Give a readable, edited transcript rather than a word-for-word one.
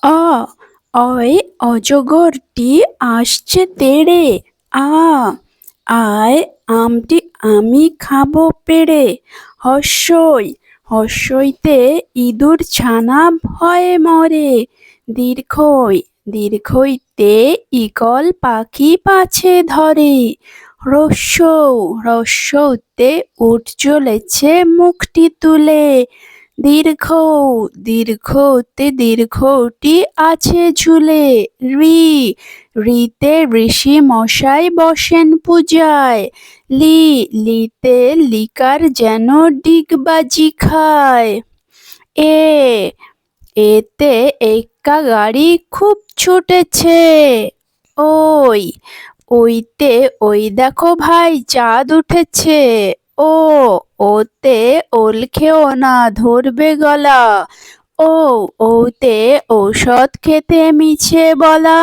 অ অয় অজগরটি আসছে তেড়ে। আ আয় আমটি আমি খাবো পেড়ে। হস্যই হস্যইতে ইঁদুর ছানা ভয়ে মরে। দীর্ঘই দীর্ঘইতে ঈগল পাখি পাছে ধরে। হ্রস্বউ হ্রস্বউতে উট চলেছে মুখটি তুলে। দীর্ঘৌ দীর্ঘৌতে দীর্ঘৌটি আছে ঝুলে। ঋ ঋতে ঋষি মশাই বসেন পূজায়। লিতে লিকার যেন ডিগবাজি খায়। এ এতে এক্কা গাড়ি খুব ছুটেছে। ওই ওইতে ওই দেখো ভাই চাঁদ উঠেছে। ও ওতে ওল খেও না ধরবে গলা। ও ওতে ঔষধ খেতে মিছে বলা।